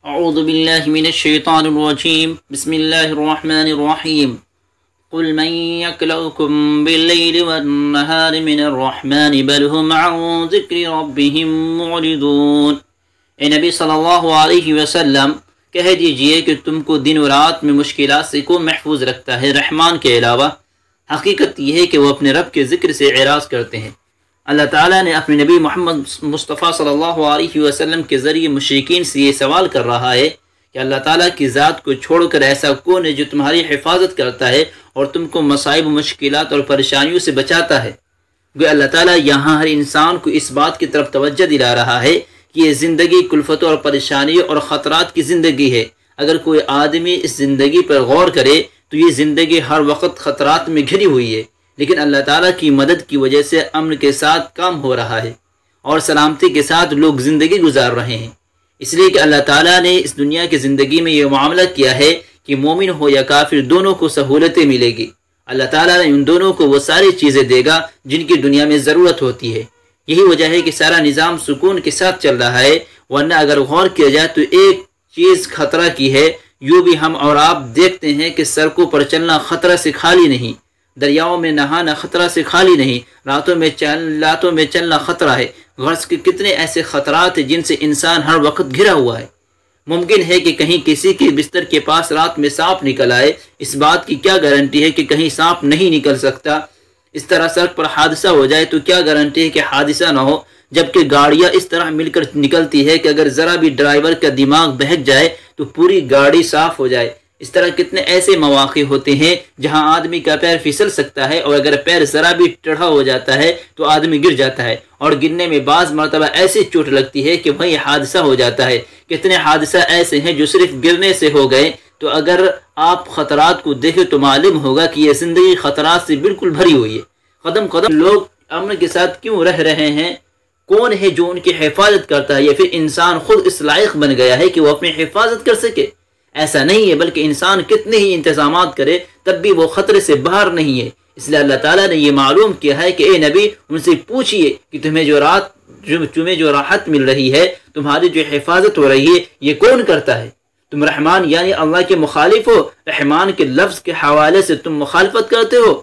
اعوذ باللہ من الشیطان الرجیم بسم اللہ الرحمن الرحیم قل من یکلؤکم باللیل والنہار من الرحمن بل هم عن ذکر ربهم معرضون۔ اے نبی صلی اللہ علیہ وسلم کہہ دیجئے کہ تم کو دن و رات میں مشکلات سے کون محفوظ رکھتا ہے رحمان کے علاوہ؟ حقیقت یہ ہے کہ وہ اپنے رب کے ذکر سے اعراض کرتے ہیں۔ اللہ تعالیٰ نے اپنے نبی محمد مصطفیٰ صلی اللہ علیہ وسلم کے ذریعے مشرکین سے یہ سوال کر رہا ہے کہ اللہ تعالیٰ کی ذات کو چھوڑ کر ایسا کون ہے جو تمہاری حفاظت کرتا ہے اور تم کو مصائب، مشکلات اور پریشانیوں سے بچاتا ہے؟ کہ اللہ تعالیٰ یہاں ہر انسان کو اس بات کی طرف توجہ دلا رہا ہے کہ یہ زندگی کلفتوں اور پریشانیوں اور خطرات کی زندگی ہے۔ اگر کوئی آدمی اس زندگی پر غور کرے تو یہ زندگی ہر وقت خطرات میں گھری ہوئی ہے، لیکن اللہ تعالیٰ کی مدد کی وجہ سے امن کے ساتھ کام ہو رہا ہے اور سلامتی کے ساتھ لوگ زندگی گزار رہے ہیں۔ اس لیے کہ اللہ تعالیٰ نے اس دنیا کی زندگی میں یہ معاملہ کیا ہے کہ مومن ہو یا کافر دونوں کو سہولتیں ملے گی۔ اللہ تعالیٰ نے ان دونوں کو وہ ساری چیزیں دے گا جن کی دنیا میں ضرورت ہوتی ہے۔ یہی وجہ ہے کہ سارا نظام سکون کے ساتھ چل رہا ہے، ورنہ اگر غور کیا جائے تو ایک چیز خطرہ کی ہے۔ یوں بھی ہم اور آپ دیکھتے ہیں کہ سڑکوں پر چلنا خطرہ سے خالی نہیں، دریاؤں میں نہانا خطرہ سے خالی نہیں، راتوں میں چلنا خطرہ ہے۔ غرض کے کتنے ایسے خطرات ہیں جن سے انسان ہر وقت گھرا ہوا ہے۔ ممکن ہے کہ کہیں کسی کے بستر کے پاس رات میں سانپ نکل آئے، اس بات کی کیا گارنٹی ہے کہ کہیں سانپ نہیں نکل سکتا؟ اس طرح سڑک پر حادثہ ہو جائے تو کیا گارنٹی ہے کہ حادثہ نہ ہو؟ جبکہ گاڑیاں اس طرح مل کر نکلتی ہے کہ اگر ذرا بھی ڈرائیور کا دماغ بہک جائے تو پوری گاڑی صاف ہو جائے۔ اس طرح کتنے ایسے مواقع ہوتے ہیں جہاں آدمی کا پیر پھسل سکتا ہے، اور اگر پیر ذرا بھی ٹیڑھا ہو جاتا ہے تو آدمی گر جاتا ہے، اور گرنے میں بعض مرتبہ ایسی چوٹ لگتی ہے کہ وہیں حادثہ ہو جاتا ہے۔ کتنے حادثہ ایسے ہیں جو صرف گرنے سے ہو گئے۔ تو اگر آپ خطرات کو دیکھیں تو معلوم ہوگا کہ یہ زندگی خطرات سے بالکل بھری ہوئی ہے۔ قدم قدم لوگ امن کے ساتھ کیوں رہ رہے ہیں؟ کون ہے جو ان کی حفاظت کرتا ہے؟ یا پھر انسان خود اس لائق بن گیا ہے کہ وہ اپنی حفاظت کر سکے؟ ایسا نہیں ہے، بلکہ انسان کتنے ہی انتظامات کرے تب بھی وہ خطرے سے باہر نہیں ہے۔ اس لیے اللہ تعالیٰ نے یہ معلوم کیا ہے کہ اے نبی ان سے پوچھئے کہ تمہیں جو راحت مل رہی ہے، تمہاری جو حفاظت ہو رہی ہے، یہ کون کرتا ہے؟ تم رحمان یعنی اللہ کے مخالف ہو، رحمان کے لفظ کے حوالے سے تم مخالفت کرتے ہو،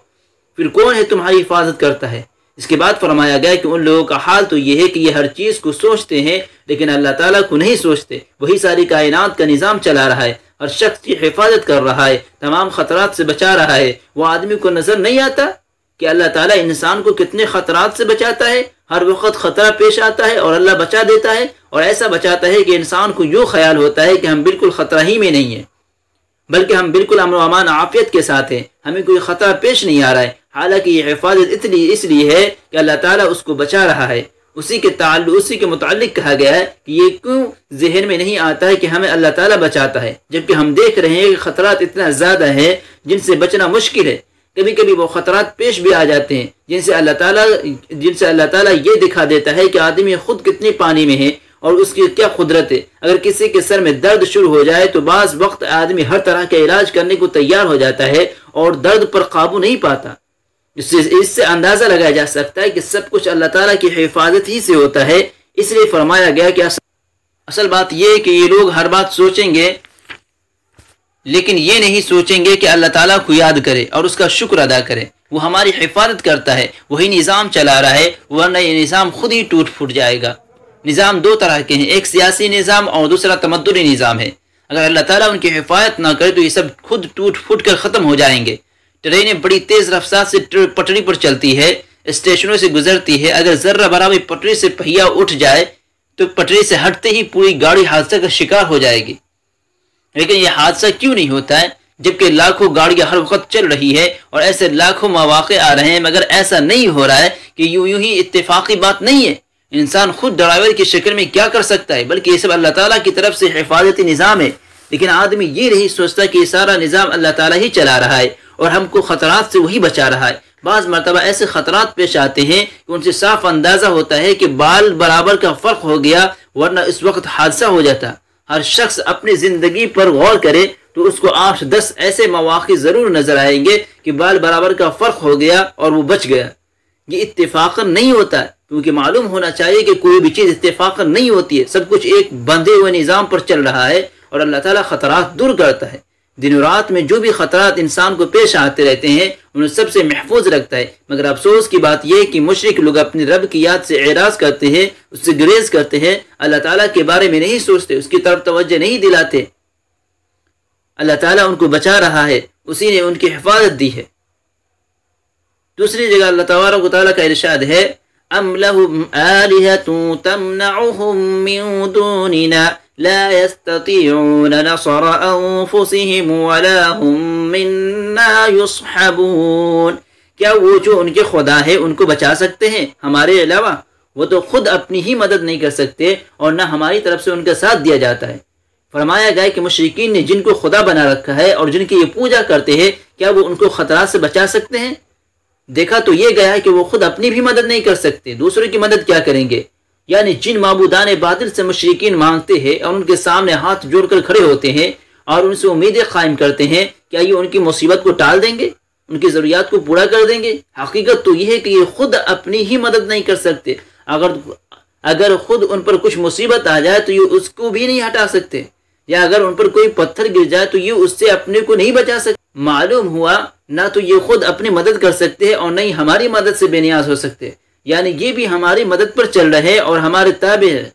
پھر کون ہے تمہاری حفاظت کرتا ہے؟ اس کے بعد فرمایا گیا کہ ان لوگوں کا حال تو یہ ہے کہ یہ ہر چیز کو سوچتے ہیں لیکن اللہ تعالیٰ کو نہیں سوچتے۔ وہی ساری کائنات کا نظام چلا رہا ہے، ہر شخص کی حفاظت کر رہا ہے، تمام خطرات سے بچا رہا ہے۔ وہ آدمی کو نظر نہیں آتا کہ اللہ تعالیٰ انسان کو کتنے خطرات سے بچاتا ہے؟ ہر وقت خطرہ پیش آتا ہے اور اللہ بچا دیتا ہے، اور ایسا بچاتا ہے کہ انسان کو یوں خیال ہوتا ہے کہ ہم بالکل خطرہ ہی میں نہیں ہیں، بلکہ ہم بالکل امن و امان عافیت کے ساتھ ہیں، ہمیں کوئی خطرہ پیش نہیں آ رہا ہے۔ حالانکہ یہ حفاظت اس لیے ہے کہ اللہ تعالیٰ اس کو بچا رہا ہے۔ اسی کے متعلق کہا گیا ہے کہ یہ کیوں ذہن میں نہیں آتا ہے کہ ہمیں اللہ تعالیٰ بچاتا ہے، جبکہ ہم دیکھ رہے ہیں کہ خطرات اتنا زیادہ ہیں جن سے بچنا مشکل ہے۔ کبھی کبھی وہ خطرات پیش بھی آ جاتے ہیں جن سے اللہ تعالیٰ یہ دکھا دیتا ہے کہ آدمی خود کتنے پانی میں ہے اور اس کی کیا قدرت ہے۔ اگر کسی کے سر میں درد شروع ہو جائے تو بعض وقت آدمی ہر طرح کا علاج کرنے کو تیار ہو جاتا ہے اور درد پر قابو نہیں پاتا۔ اس سے اندازہ لگایا جا سکتا ہے کہ سب کچھ اللہ تعالیٰ کی حفاظت ہی سے ہوتا ہے۔ اس لیے فرمایا گیا کہ اصل بات یہ ہے کہ یہ لوگ ہر بات سوچیں گے لیکن یہ نہیں سوچیں گے کہ اللہ تعالیٰ کو یاد کرے اور اس کا شکر ادا کرے۔ وہ ہماری حفاظت کرتا ہے، وہی نظام چلا رہا ہے، ورنہ یہ نظام خود ہی ٹوٹ پھوٹ جائے گا۔ نظام دو طرح کے ہیں، ایک سیاسی نظام اور دوسرا تمدنی نظام ہے۔ اگر اللہ تعالیٰ ان کی حفاظت نہ کرے تو یہ سب خود ٹوٹ پھوٹ کر ختم ہو جائیں گے۔ ٹرینیں بڑی تیز رفتار سے پٹری پر چلتی ہے، اسٹیشنوں سے گزرتی ہے، اگر ذرہ برابر پٹری سے پہیا اٹھ جائے تو پٹری سے ہٹتے ہی پوری گاڑی حادثہ کا شکار ہو جائے گی۔ لیکن یہ حادثہ کیوں نہیں ہوتا ہے جبکہ لاکھوں گاڑیاں ہر وقت چل رہی ہے اور ایسے لاکھوں مواقع آ رہے ہیں، مگر ایسا نہیں ہو رہا ہے کہ یوں ہی اتفاقی بات نہیں ہے۔ انسان خود ڈرائیور کی شکل میں کیا کر سکتا ہے، بلکہ یہ سب اللہ تعالیٰ کی طرف سے حفاظتی نظام ہے۔ لیکن آدمی یہ نہیں سوچتا کہ یہ سارا نظام اللہ تعالیٰ ہی چلا رہا ہے اور ہم کو خطرات سے وہی بچا رہا ہے۔ بعض مرتبہ ایسے خطرات پیش آتے ہیں کہ ان سے صاف اندازہ ہوتا ہے کہ بال برابر کا فرق ہو گیا ورنہ اس وقت حادثہ ہو جاتا۔ ہر شخص اپنی زندگی پر غور کرے تو اس کو 8-10 ایسے مواقع ضرور نظر آئیں گے کہ بال برابر کا فرق ہو گیا اور وہ بچ گیا۔ یہ اتفاقاً نہیں ہوتا ہے، کیونکہ معلوم ہونا چاہیے کہ کوئی بھی چیز اتفاقاً نہیں ہوتی ہے، سب کچھ ایک بندھے ہوئے نظام پر چل رہا ہے، اور اللہ تعالیٰ خطرات دور کرتا ہے۔ دن و رات میں جو بھی خطرات انسان کو پیش آتے رہتے ہیں انہیں سب سے محفوظ رکھتا ہے، مگر افسوس کی بات یہ ہے کہ مشرک لوگ اپنے رب کی یاد سے اعراض کرتے ہیں، اس سے گریز کرتے ہیں، اللہ تعالیٰ کے بارے میں نہیں سوچتے، اس کی طرف توجہ نہیں دلاتے۔ اللہ تعالیٰ ان کو بچا رہا ہے، اسی نے ان کی حفاظت دی ہے۔ دوسری جگہ اللہ تبارک و تعالیٰ کا ارشاد ہے ام لهم آلهة تمنعهم من دوننا لا يستطيعون نصر انفسهم ولا هم منا يصحبون، کیا وہ جو ان کے خدا ہے ان کو بچا سکتے ہیں ہمارے علاوہ؟ وہ تو خود اپنی ہی مدد نہیں کر سکتے اور نہ ہماری طرف سے ان کا ساتھ دیا جاتا ہے۔ فرمایا گیا کہ مشرکین نے جن کو خدا بنا رکھا ہے اور جن کی یہ پوجا کرتے ہیں، کیا وہ ان کو خطرات سے بچا سکتے ہیں؟ دیکھا تو یہ گیا ہے کہ وہ خود اپنی بھی مدد نہیں کر سکتے، دوسروں کی مدد کیا کریں گے؟ یعنی جن معبودان باطل سے مشرکین مانگتے ہیں اور ان کے سامنے ہاتھ جوڑ کر کھڑے ہوتے ہیں اور ان سے امیدیں قائم کرتے ہیں، کیا یہ ان کی مصیبت کو ٹال دیں گے، ان کی ضروریات کو پورا کر دیں گے؟ حقیقت تو یہ ہے کہ یہ خود اپنی ہی مدد نہیں کر سکتے۔ اگر خود ان پر کچھ مصیبت آ جائے تو یہ اس کو بھی نہیں ہٹا سکتے، یا اگر ان پر کوئی پتھر گر جائے تو یہ اس سے اپنے کو نہیں بچا سکتے۔ معلوم ہوا نہ تو یہ خود اپنی مدد کر سکتے ہیں اور نہ ہی ہماری مدد سے بے نیاز ہو سکتے، یعنی یہ بھی ہماری مدد پر چل رہے اور ہمارے تابع ہے۔